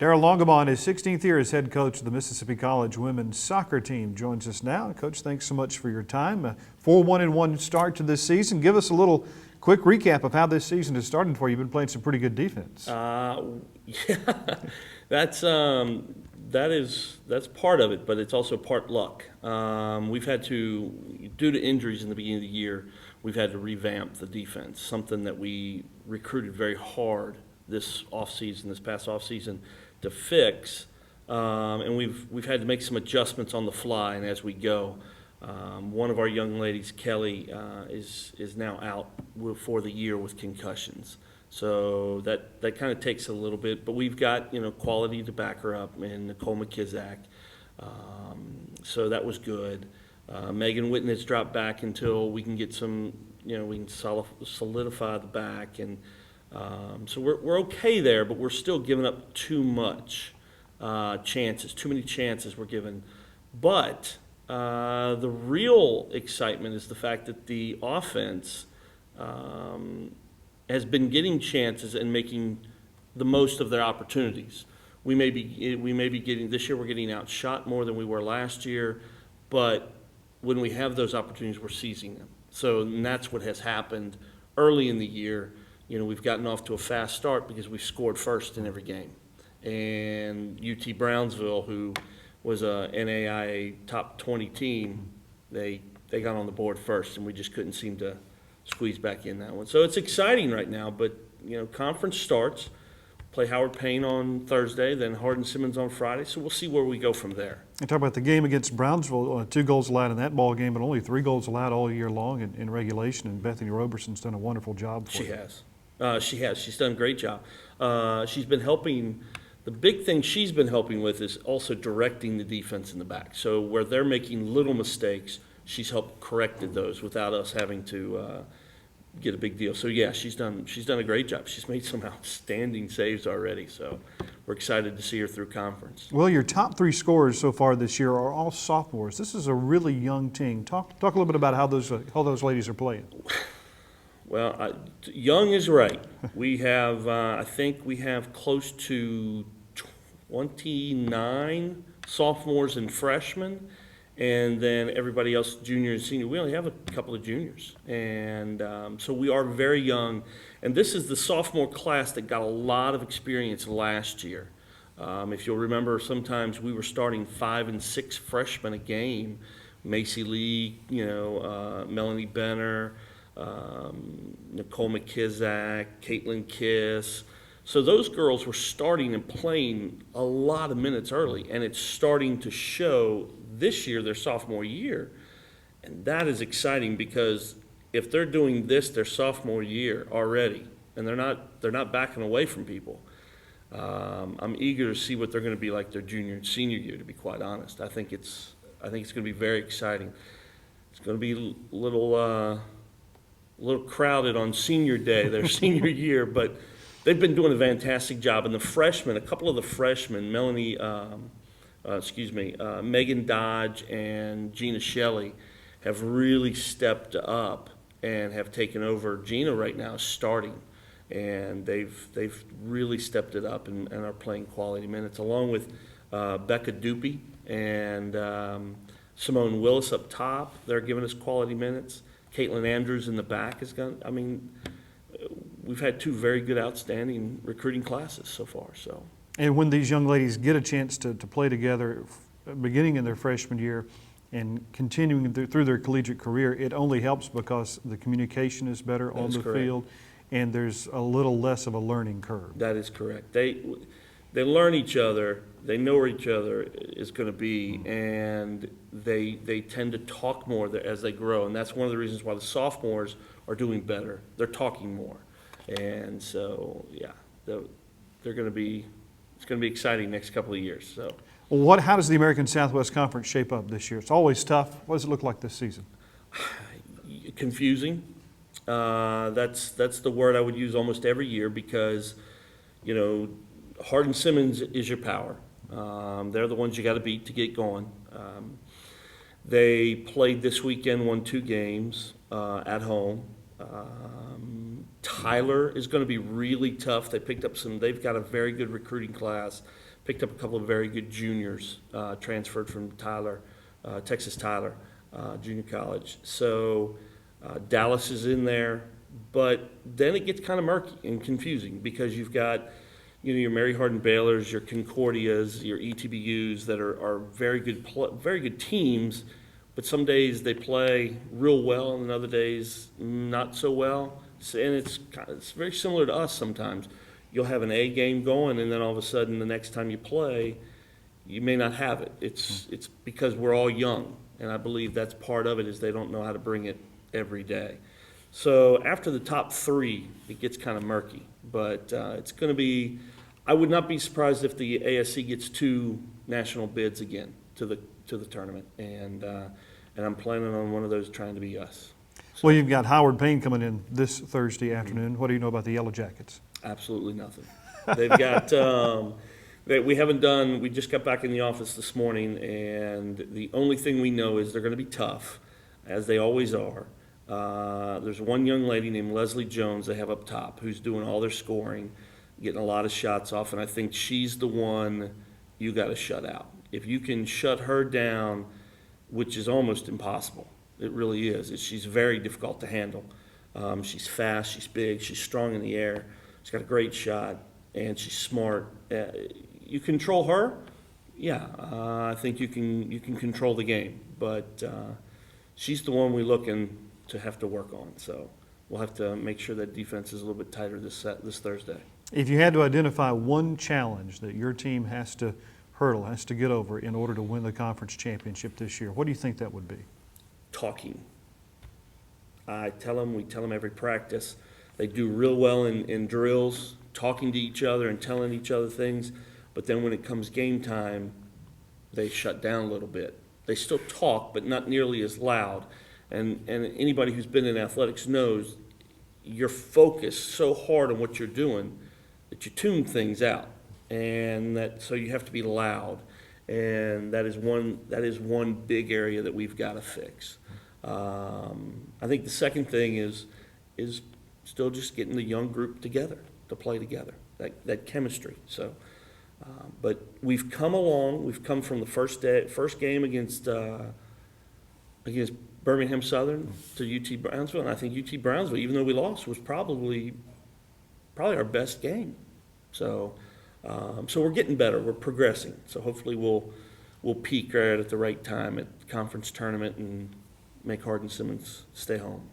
Darryl Longabaugh, in his 16th year as head coach of the Mississippi College women's soccer team, joins us now. Coach, thanks so much for your time. A 4-1-1 start to this season. Give us a little quick recap of how this season is starting for you. You've been playing some pretty good defense. Yeah, that's part of it, but it's also part luck. We've had to, due to injuries in the beginning of the year, we've had to revamp the defense, something that we recruited very hard this past offseason, to fix, and we've had to make some adjustments on the fly and as we go. One of our young ladies, Kelly, is now out for the year with concussions, so that kind of takes a little bit. But we've got quality to back her up, and Nicole McKizak, so that was good. Megan Witten has dropped back until we can get some, we can solidify the back, and so we're okay there, but we're still giving up too much chances, too many chances we're giving. But the real excitement is the fact that the offense has been getting chances and making the most of their opportunities. We may be getting, this year we're getting outshot more than we were last year, but when we have those opportunities, we're seizing them. And that's what has happened early in the year. We've gotten off to a fast start because we scored first in every game. And UT Brownsville, who was a NAIA top 20 team, they got on the board first, and we just couldn't seem to squeeze back in that one. So it's exciting right now, but conference starts. Play Howard Payne on Thursday, then Hardin-Simmons on Friday, so we'll see where we go from there. You talk about the game against Brownsville, 2 goals allowed in that ball game, but only 3 goals allowed all year long in regulation, and Bethany Roberson's done a wonderful job for you. She has. She's done a great job. She's been helping. The big thing she's been helping with is also directing the defense in the back. So where they're making little mistakes, she's helped corrected those without us having to get a big deal. So yeah, she's done a great job. She's made some outstanding saves already. So we're excited to see her through conference. Well, your top 3 scorers so far this year are all sophomores. This is a really young team. Talk a little bit about how those ladies are playing. Well, young is right. We have, I think we have close to 29 sophomores and freshmen, and then everybody else, junior and senior. We only have a couple of juniors, and so we are very young. And this is the sophomore class that got a lot of experience last year. If you'll remember, sometimes we were starting 5 and 6 freshmen a game. Macy Lee, Melanie Benner, Nicole McKizak, Caitlin Kiss. So those girls were starting and playing a lot of minutes early, and it's starting to show this year, their sophomore year. And that is exciting because if they're doing this their sophomore year already, and they're not backing away from people, I'm eager to see what they're going to be like their junior and senior year, to be quite honest. I think it's going to be very exciting. It's going to be a little crowded on senior day, their senior year, but they've been doing a fantastic job. And the freshmen, a couple of the freshmen, Megan Dodge and Gina Shelley, have really stepped up and have taken over. Gina right now is starting, and they've really stepped it up and are playing quality minutes, along with Becca Dupe and Simone Willis up top. They're giving us quality minutes. Caitlin Andrews in the back has gone. I mean, we've had 2 very good, outstanding recruiting classes so far. So. And when these young ladies get a chance to play together, beginning in their freshman year and continuing through their collegiate career, it only helps because the communication is better on the field, and there's a little less of a learning curve. That is correct. They learn each other. They know where each other is going to be, and they tend to talk more as they grow. And that's one of the reasons why the sophomores are doing better. They're talking more. And so, yeah, they're going to be – it's going to be exciting next couple of years. So, well, how does the American Southwest Conference shape up this year? It's always tough. What does it look like this season? Confusing. That's the word I would use almost every year because, Hardin-Simmons is your power. They're the ones you got to beat to get going. They played this weekend, won 2 games at home. Tyler is going to be really tough. They've got a very good recruiting class. picked up a couple of very good juniors, transferred from Texas Tyler Junior College. So Dallas is in there, but then it gets kind of murky and confusing because you've got, your Mary Hardin Baylors, your Concordias, your ETBUs that are very good teams, but some days they play real well and other days not so well. And it's very similar to us sometimes. You'll have an A game going, and then all of a sudden the next time you play, you may not have it. It's because we're all young, and I believe that's part of it is they don't know how to bring it every day. So after the top three, it gets kind of murky, but it's going to be. I would not be surprised if the ASC gets 2 national bids again to the tournament, and I'm planning on one of those trying to be us. So, well, you've got Howard Payne coming in this Thursday afternoon. What do you know about the Yellow Jackets? Absolutely nothing. They've got. We just got back in the office this morning, and the only thing we know is they're going to be tough, as they always are. There's one young lady named Leslie Jones they have up top who's doing all their scoring, getting a lot of shots off, and I think she's the one you got to shut out. If you can shut her down, which is almost impossible, it really is. She's very difficult to handle. She's fast, she's big, she's strong in the air, she's got a great shot, and she's smart. You control her, yeah. I think you can control the game, but she's the one we're looking to have to work on. So we'll have to make sure that defense is a little bit tighter this Thursday. If you had to identify one challenge that your team has to hurdle, has to get over in order to win the conference championship this year, what do you think that would be? Talking. We tell them every practice. They do real well in drills, talking to each other and telling each other things, but then when it comes game time, they shut down a little bit. They still talk, but not nearly as loud. And anybody who's been in athletics knows you're focused so hard on what you're doing that you tune things out, and so you have to be loud, and that is one big area that we've got to fix. I think the second thing is still just getting the young group together to play together, that chemistry. So, but we've come along. We've come from the first game against Birmingham Southern to UT Brownsville, and I think UT Brownsville, even though we lost, was probably our best game. So, so we're getting better. We're progressing. So hopefully we'll peak right at the right time at the conference tournament and make Hardin Simmons stay home.